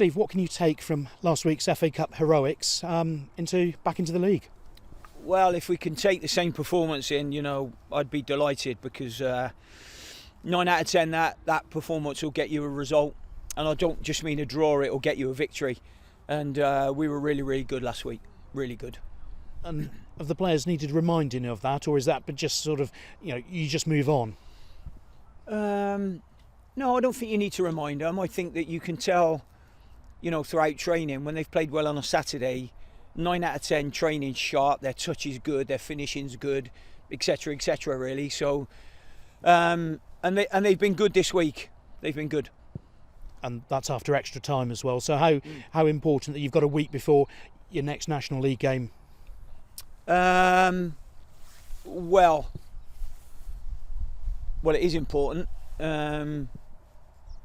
Steve, what can you take from last week's FA Cup heroics back into the league? Well, if we can take the same performance in, I'd be delighted, because 9 out of 10 that performance will get you a result, and I don't just mean a draw; it will get you a victory. And we were really, really good last week, really good. And have the players needed reminding of that, or is that just sort of you just move on? No, I don't think you need to remind them. I think that you can tell, throughout training, when they've played well on a Saturday, 9 out of 10 training's sharp, their touch is good, their finishing's good, etc., etc. really. So, and they've been good this week. They've been good. And that's after extra time as well. So how important that you've got a week before your next National League game? Well, it is important.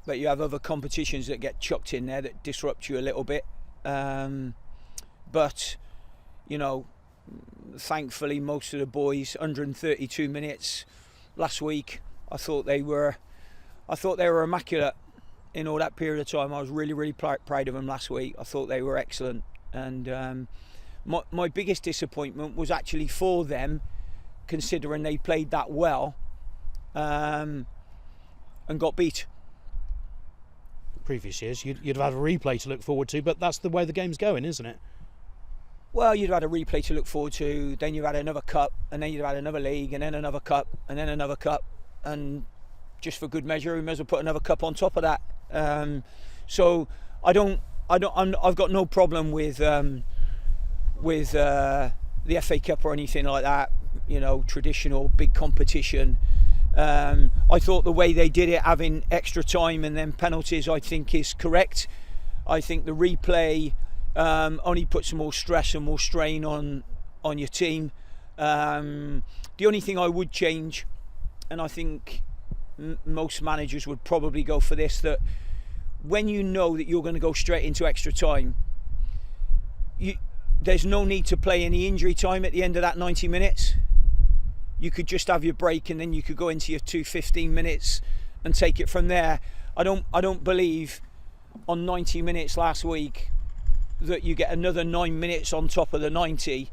But you have other competitions that get chucked in there that disrupt you a little bit. But, thankfully most of the boys, 132 minutes last week, I thought they were immaculate in all that period of time. I was really, really proud of them last week. I thought they were excellent. And my biggest disappointment was actually for them, considering they played that well and got beat. Previous years you'd have had a replay to look forward to, but that's the way the game's going, isn't it? Well, you'd have had a replay to look forward to, then you've had another cup, and then you've had another league, and then another cup, and then another cup, and just for good measure we may as well put another cup on top of that. So I've got no problem with the FA Cup or anything like that, traditional big competition. I thought the way they did it, having extra time and then penalties, I think is correct. I think the replay only puts more stress and more strain on your team. The only thing I would change, and I think most managers would probably go for this, that when you know that you're going to go straight into extra time, there's no need to play any injury time at the end of that 90 minutes. You could just have your break, and then you could go into your 15 minutes and take it from there. I don't believe on 90 minutes last week that you get another 9 minutes on top of the 90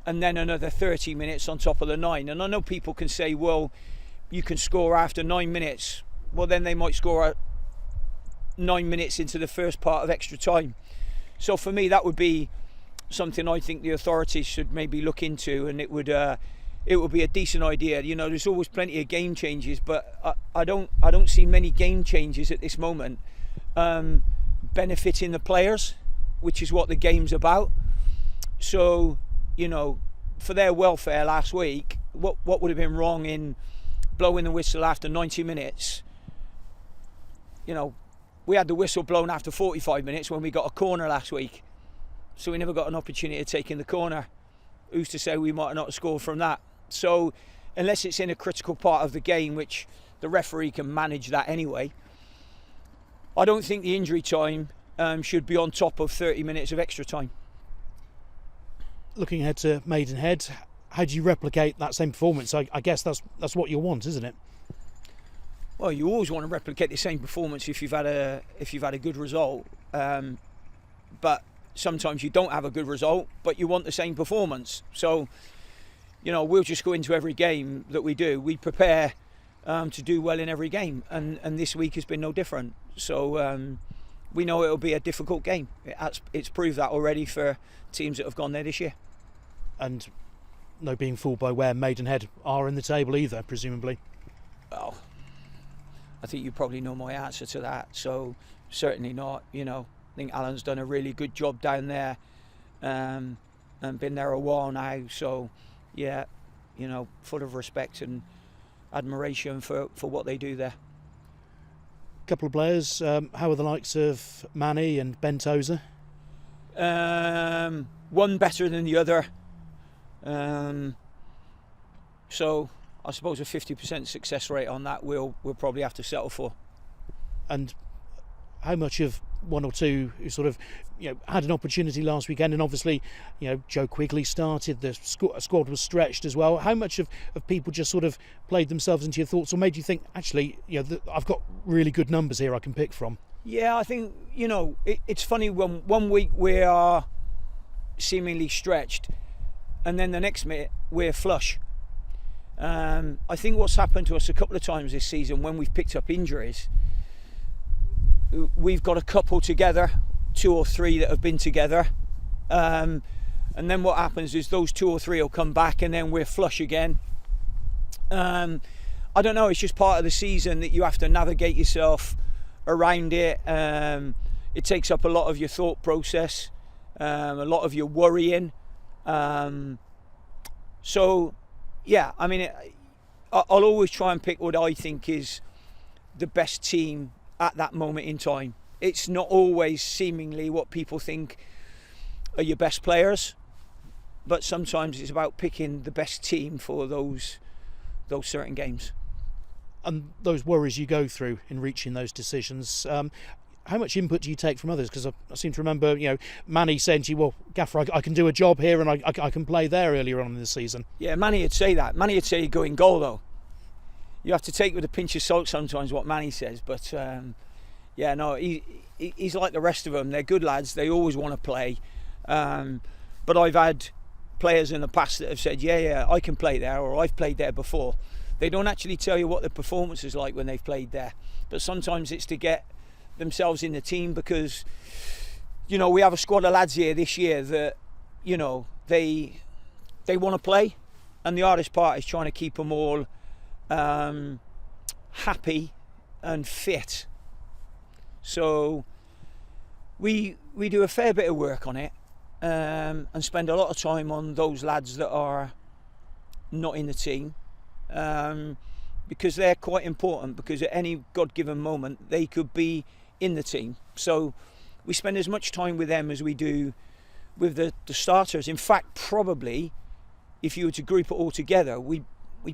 and then another 30 minutes on top of the 9. And I know people can say, well, you can score after 9 minutes. Well, then they might score 9 minutes into the first part of extra time. So for me, that would be something I think the authorities should maybe look into, and it would be a decent idea. There's always plenty of game changes, but I don't see many game changes at this moment benefiting the players, which is what the game's about. So, for their welfare last week, what would have been wrong in blowing the whistle after 90 minutes? We had the whistle blown after 45 minutes when we got a corner last week, so we never got an opportunity to take in the corner. Who's to say we might not have scored from that? So unless it's in a critical part of the game, which the referee can manage that anyway, I don't think the injury time should be on top of 30 minutes of extra time. Looking ahead to Maidenhead, how do you replicate that same performance? I guess that's what you want, isn't it? Well, you always want to replicate the same performance if you've had a good result, but sometimes you don't have a good result, but you want the same performance. So, we'll just go into every game that we do. We prepare to do well in every game, and this week has been no different. So we know it'll be a difficult game. It's proved that already for teams that have gone there this year. And no being fooled by where Maidenhead are in the table either, presumably. Well, I think you probably know my answer to that. So certainly not. I think Alan's done a really good job down there, and been there a while now. So, yeah, full of respect and admiration for what they do there. A couple of players. How are the likes of Manny and Ben Tozer? One better than the other. So I suppose a 50% success rate on that we'll probably have to settle for. And how much of one or two who sort of had an opportunity last weekend, and obviously Joe Quigley started, the squad was stretched as well, how much of people just sort of played themselves into your thoughts, or made you think actually I've got really good numbers here I can pick from? Yeah, I think, it's funny when one week we are seemingly stretched and then the next minute we're flush. I think what's happened to us a couple of times this season when we've picked up injuries, we've got a couple together, 2 or 3 that have been together, and then what happens is those 2 or 3 will come back and then we're flush again. I don't know, it's just part of the season that you have to navigate yourself around it. It takes up a lot of your thought process, a lot of your worrying. So yeah, I mean, I'll always try and pick what I think is the best team at that moment in time. It's not always seemingly what people think are your best players, but sometimes it's about picking the best team for those certain games. And those worries you go through in reaching those decisions, how much input do you take from others? Because I seem to remember, Manny saying to you, well, Gaffer, I can do a job here and I can play there earlier on in the season. Yeah, Manny would say that. Manny would say you go in goal, though. You have to take with a pinch of salt sometimes what Manny says, but he's like the rest of them. They're good lads. They always want to play. But I've had players in the past that have said, yeah, I can play there, or I've played there before. They don't actually tell you what the performance is like when they've played there. But sometimes it's to get themselves in the team because, we have a squad of lads here this year that, they want to play. And the hardest part is trying to keep them all happy and fit. So we do a fair bit of work on it and spend a lot of time on those lads that are not in the team. Because they're quite important, because at any God-given moment they could be in the team. So we spend as much time with them as we do with the starters. In fact, probably if you were to group it all together, we'd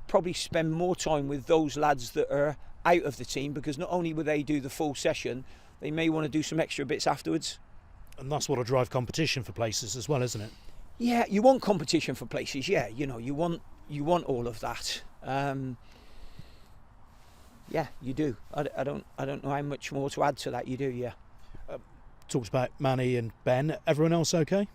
probably spend more time with those lads that are out of the team, because not only will they do the full session, they may want to do some extra bits afterwards. And that's what'll drive competition for places as well, isn't it? Yeah, you want competition for places. Yeah, you want all of that. Yeah, you do. I don't know how much more to add to that. You do, yeah. Talked about Manny and Ben. Everyone else okay?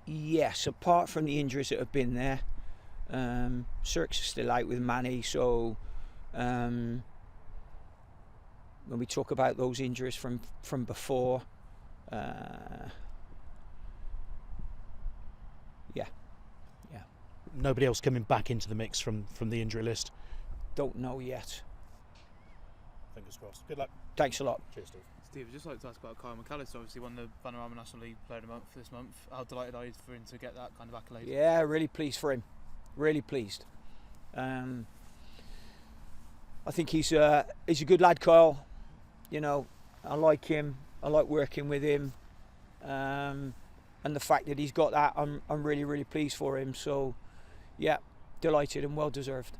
Yes, apart from the injuries that have been there. Cirques is still out with Manny, so when we talk about those injuries from before, yeah. Nobody else coming back into the mix from the injury list? Don't know yet. Fingers crossed. Good luck. Thanks a lot. Cheers, Steve. Steve, I'd just like to ask about Kyle McAllister. Obviously won the Vanarama National League Player of the Month this month. How delighted are you for him to get that kind of accolade? Yeah, really pleased for him. Really pleased. I think he's a good lad, Kyle. I like him. I like working with him. And the fact that he's got that, I'm really, really pleased for him. So, yeah, delighted and well deserved.